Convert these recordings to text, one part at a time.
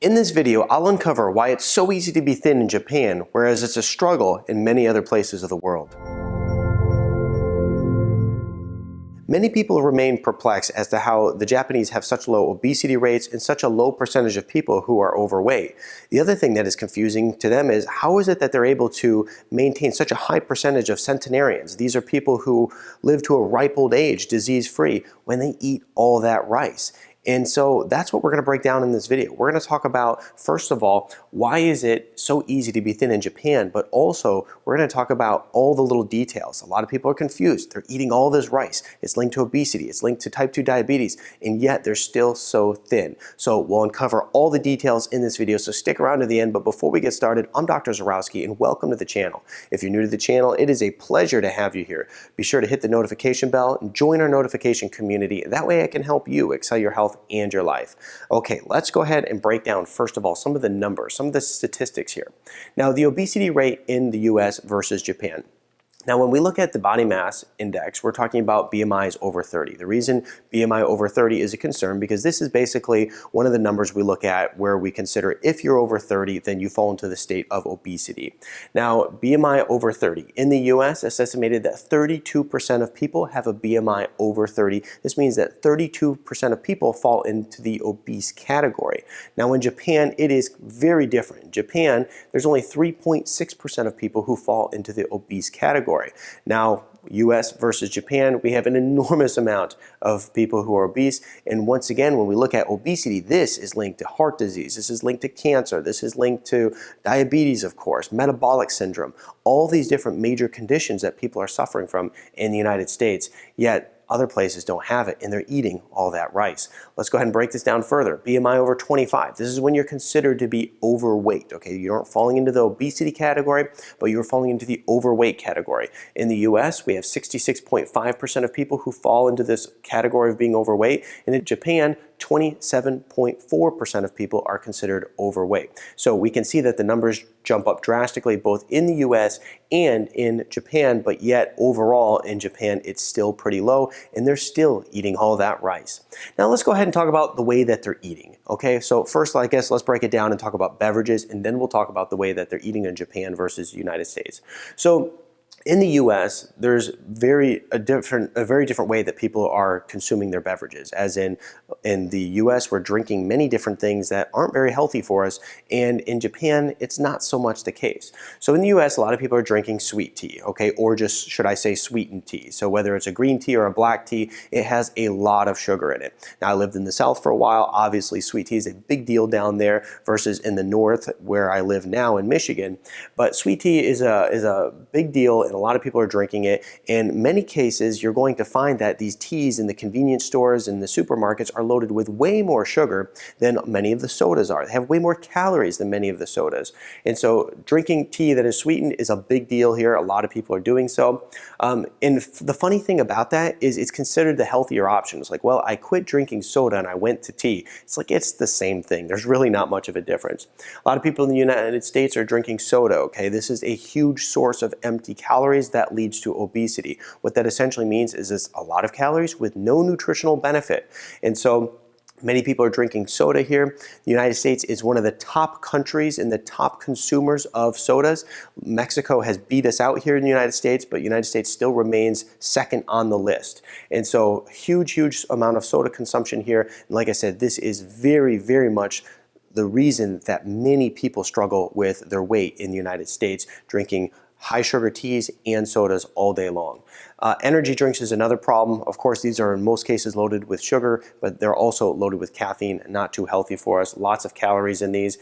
In this video, I'll uncover why it's so easy to be thin in Japan, whereas it's a struggle in many other places of the world. Many people remain perplexed as to how the Japanese have such low obesity rates and such a low percentage of people who are overweight. The other thing that is confusing to them is how is it that they're able to maintain such a high percentage of centenarians? These are people who live to a ripe old age, disease-free, when they eat all that rice. And so that's what we're going to break down in this video. We're going to talk about, first of all, why is it so easy to be thin in Japan, but also we're going to talk about all the little details. A lot of people are confused. They're eating all this rice. It's linked to obesity. It's linked to type 2 diabetes, and yet they're still so thin. So we'll uncover all the details in this video, so stick around to the end. But before we get started, I'm Dr. Zyrowski, and welcome to the channel. If you're new to the channel, it is a pleasure to have you here. Be sure to hit the notification bell and join our notification community. That way I can help you excel your health and your life. Okay, let's go ahead and break down, first of all, some of the numbers, some of the statistics here. Now, the obesity rate in the US versus Japan. Now, when we look at the body mass index, we're talking about BMIs over 30. The reason BMI over 30 is a concern because this is basically one of the numbers we look at where we consider if you're over 30, then you fall into the state of obesity. Now, BMI over 30. In the US, it's estimated that 32% of people have a BMI over 30. This means that 32% of people fall into the obese category. Now, in Japan, it is very different. In Japan, there's only 3.6% of people who fall into the obese category. Now, US versus Japan, we have an enormous amount of people who are obese. And once again, when we look at obesity, this is linked to heart disease. This is linked to cancer. This is linked to diabetes, of course, metabolic syndrome, all these different major conditions that people are suffering from in the United States. Yet, other places don't have it, and they're eating all that rice. Let's go ahead and break this down further. BMI over 25. This is when you're considered to be overweight, okay? You aren't falling into the obesity category, but you're falling into the overweight category. In the US, we have 66.5% of people who fall into this category of being overweight, and in Japan, 27.4% of people are considered overweight. So we can see that the numbers jump up drastically both in the US and in Japan, but yet overall in Japan it's still pretty low and they're still eating all that rice. Now let's go ahead and talk about the way that they're eating. Okay, so first I guess let's break it down and talk about beverages, and then we'll talk about the way that they're eating in Japan versus the United States. So in the US, there's a very different way that people are consuming their beverages. As in the US, we're drinking many different things that aren't very healthy for us, and in Japan, it's not so much the case. So in the US, a lot of people are drinking sweet tea, okay, or just, should I say, sweetened tea. So whether it's a green tea or a black tea, it has a lot of sugar in it. Now, I lived in the South for a while. Obviously, sweet tea is a big deal down there versus in the North, where I live now in Michigan. But sweet tea is a big deal, and a lot of people are drinking it. In many cases, you're going to find that these teas in the convenience stores and the supermarkets are loaded with way more sugar than many of the sodas are. They have way more calories than many of the sodas. And so drinking tea that is sweetened is a big deal here. A lot of people are doing so. And the funny thing about that is it's considered the healthier option. It's like, well, I quit drinking soda and I went to tea. It's like, it's the same thing. There's really not much of a difference. A lot of people in the United States are drinking soda, okay? This is a huge source of empty calories that leads to obesity. What that essentially means is it's a lot of calories with no nutritional benefit. And so many people are drinking soda here. The United States is one of the top countries and the top consumers of sodas. Mexico has beat us out here in the United States, but the United States still remains second on the list. And so huge amount of soda consumption here. And like I said, this is very, very much the reason that many people struggle with their weight in the United States, drinking high sugar teas and sodas all day long. Energy drinks is another problem. Of course, these are in most cases loaded with sugar, but they're also loaded with caffeine, not too healthy for us. Lots of calories in these.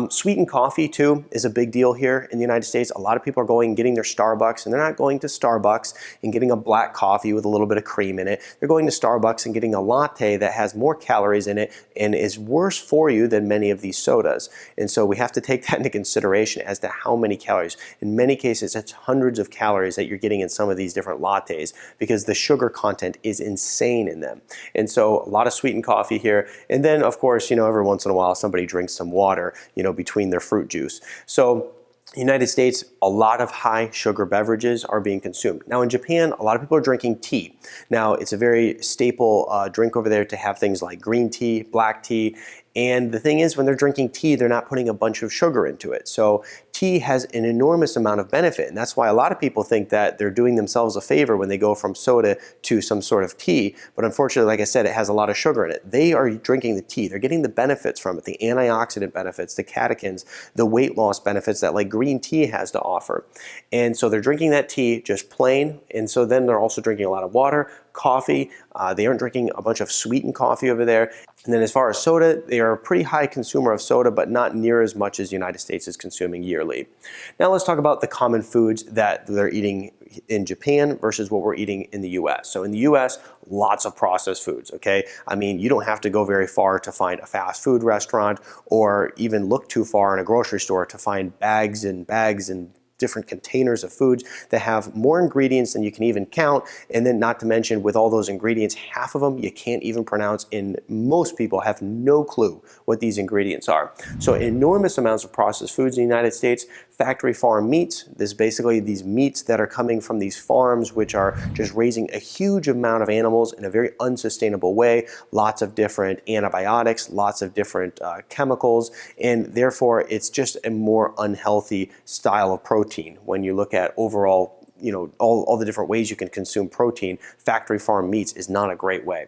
Sweetened coffee too is a big deal here in the United States. A lot of people are going and getting their Starbucks, and they're not going to Starbucks and getting a black coffee with a little bit of cream in it. They're going to Starbucks and getting a latte that has more calories in it and is worse for you than many of these sodas. And so we have to take that into consideration as to how many calories. In many cases, it's hundreds of calories that you're getting in some of these different lattes because the sugar content is insane in them. And so a lot of sweetened coffee here. And then, of course, every once in a while, somebody drinks some water, between their fruit juice. So United States, a lot of high sugar beverages are being consumed. Now in Japan, a lot of people are drinking tea. Now it's a very staple drink over there to have things like green tea, black tea, And the thing is, when they're drinking tea, they're not putting a bunch of sugar into it. So tea has an enormous amount of benefit, and that's why a lot of people think that they're doing themselves a favor when they go from soda to some sort of tea. But unfortunately, like I said, it has a lot of sugar in it. They are drinking the tea. They're getting the benefits from it, the antioxidant benefits, the catechins, the weight loss benefits that like green tea has to offer. And so they're drinking that tea just plain, and so then they're also drinking a lot of water, coffee. They aren't drinking a bunch of sweetened coffee over there. And then as far as soda, they are a pretty high consumer of soda, but not near as much as the United States is consuming yearly. Now let's talk about the common foods that they're eating in Japan versus what we're eating in the US. So in the US, lots of processed foods, okay? I mean, you don't have to go very far to find a fast food restaurant or even look too far in a grocery store to find bags and different containers of foods that have more ingredients than you can even count. And then not to mention, with all those ingredients, half of them you can't even pronounce, and most people have no clue what these ingredients are. So enormous amounts of processed foods in the United States. Factory farm meats, this is basically these meats that are coming from these farms which are just raising a huge amount of animals in a very unsustainable way. Lots of different antibiotics, lots of different chemicals, and therefore it's just a more unhealthy style of protein. When you look at overall, all the different ways you can consume protein, factory farm meats is not a great way.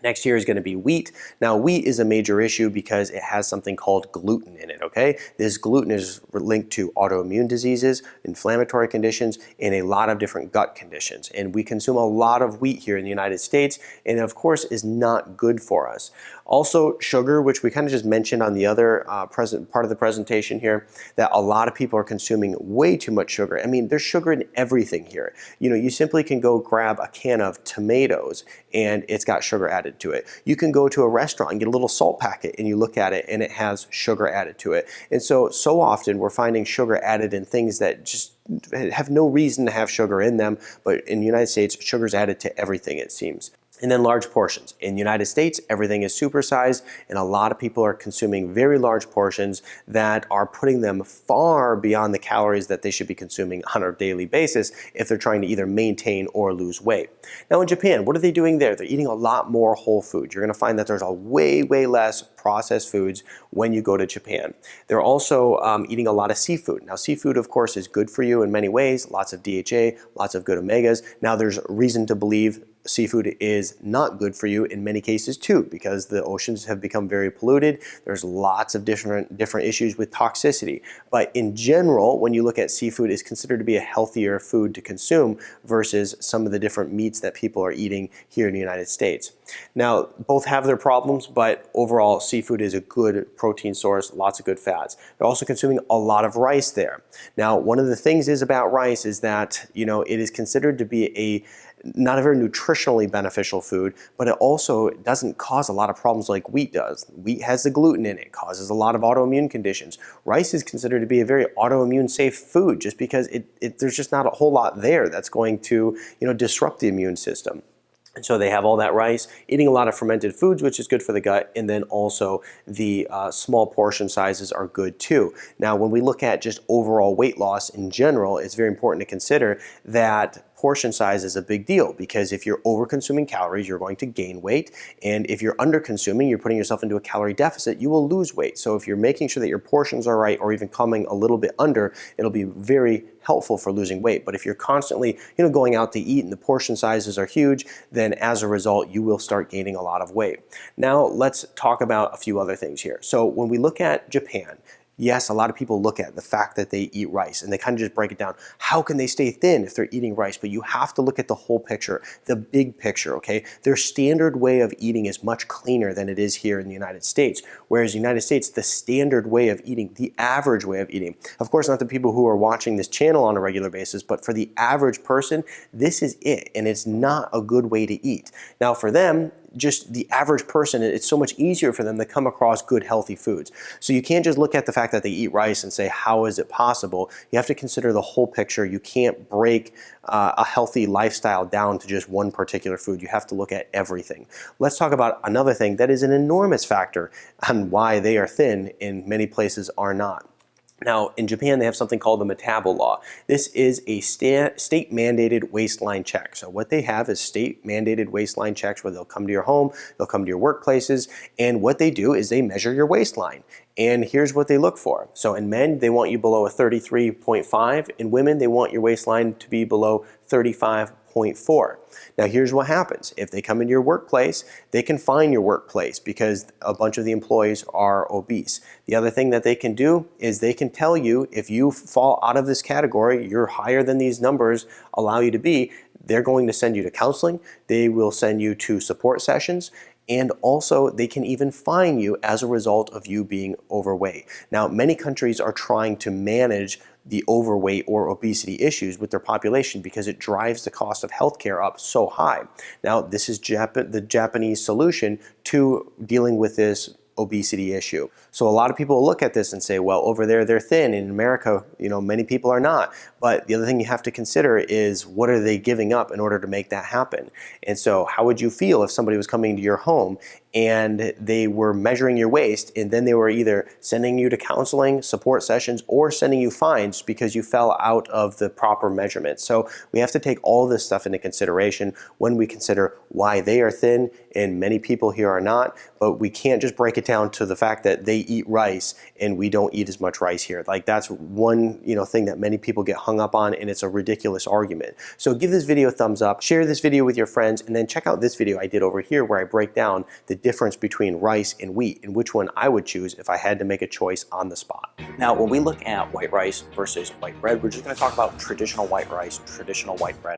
Next here is going to be wheat. Now, wheat is a major issue because it has something called gluten in it, okay? This gluten is linked to autoimmune diseases, inflammatory conditions, and a lot of different gut conditions. And we consume a lot of wheat here in the United States, and of course is not good for us. Also, sugar, which we kind of just mentioned on the other part of the presentation here, that a lot of people are consuming way too much sugar. I mean, there's sugar in everything here. You simply can go grab a can of tomatoes and it's got sugar added to it. You can go to a restaurant and get a little salt packet and you look at it and it has sugar added to it. And so often we're finding sugar added in things that just have no reason to have sugar in them, but in the United States, sugar's added to everything, it seems. And then large portions. In the United States, everything is supersized, and a lot of people are consuming very large portions that are putting them far beyond the calories that they should be consuming on a daily basis if they're trying to either maintain or lose weight. Now in Japan, what are they doing there? They're eating a lot more whole food. You're going to find that there's a way less processed foods when you go to Japan. They're also eating a lot of seafood. Now seafood, of course, is good for you in many ways. Lots of DHA, lots of good omegas. Now there's reason to believe seafood is not good for you in many cases too, because the oceans have become very polluted. There's lots of different issues with toxicity. But in general, when you look at seafood, it's considered to be a healthier food to consume versus some of the different meats that people are eating here in the United States. Now, both have their problems, but overall, seafood is a good protein source, lots of good fats. They're also consuming a lot of rice there. Now, one of the things about rice is that, it is considered to be not a very nutritionally beneficial food, but it also doesn't cause a lot of problems like wheat does. Wheat has the gluten in it, causes a lot of autoimmune conditions. Rice is considered to be a very autoimmune safe food just because there's just not a whole lot there that's going to, disrupt the immune system. And so they have all that rice, eating a lot of fermented foods, which is good for the gut, and then also the small portion sizes are good too. Now, when we look at just overall weight loss in general, it's very important to consider that portion size is a big deal, because if you're over consuming calories, you're going to gain weight, and if you're under consuming, you're putting yourself into a calorie deficit, you will lose weight. So if you're making sure that your portions are right, or even coming a little bit under, it'll be very helpful for losing weight. But if you're constantly going out to eat and the portion sizes are huge, then as a result you will start gaining a lot of weight. Now let's talk about a few other things here. So when we look at Japan, yes, a lot of people look at the fact that they eat rice and they kind of just break it down. How can they stay thin if they're eating rice? But you have to look at the whole picture, the big picture, okay? Their standard way of eating is much cleaner than it is here in the United States. Whereas in the United States, the standard way of eating, the average way of eating, of course, not the people who are watching this channel on a regular basis, but for the average person, this is it, and it's not a good way to eat. Now for them, just the average person, it's so much easier for them to come across good, healthy foods. So you can't just look at the fact that they eat rice and say, how is it possible? You have to consider the whole picture. You can't break a healthy lifestyle down to just one particular food. You have to look at everything. Let's talk about another thing that is an enormous factor on why they are thin and many places are not. Now, in Japan, they have something called the Metabo Law. This is a state-mandated waistline check. So what they have is state-mandated waistline checks where they'll come to your home, they'll come to your workplaces, and what they do is they measure your waistline. And here's what they look for. So in men, they want you below a 33.5. In women, they want your waistline to be below 35.4. Now here's what happens. If they come into your workplace, they can fine your workplace because a bunch of the employees are obese. The other thing that they can do is they can tell you if you fall out of this category, you're higher than these numbers allow you to be, they're going to send you to counseling, they will send you to support sessions, and also they can even fine you as a result of you being overweight. Now, many countries are trying to manage the overweight or obesity issues with their population because it drives the cost of healthcare up so high. Now, this is the Japanese solution to dealing with this obesity issue. So a lot of people look at this and say, well, over there they're thin. In America, many people are not. But the other thing you have to consider is what are they giving up in order to make that happen? And so how would you feel if somebody was coming to your home and they were measuring your waist and then they were either sending you to counseling, support sessions, or sending you fines because you fell out of the proper measurement? So we have to take all this stuff into consideration when we consider why they are thin and many people here are not. But we can't just break it down to the fact that they eat rice and we don't eat as much rice here. Like that's one thing that many people get hung up on, and it's a ridiculous argument. So give this video a thumbs up, share this video with your friends, and then check out this video I did over here where I break down the difference between rice and wheat and which one I would choose if I had to make a choice on the spot. Now, when we look at white rice versus white bread, we're just going to talk about traditional white rice, traditional white bread.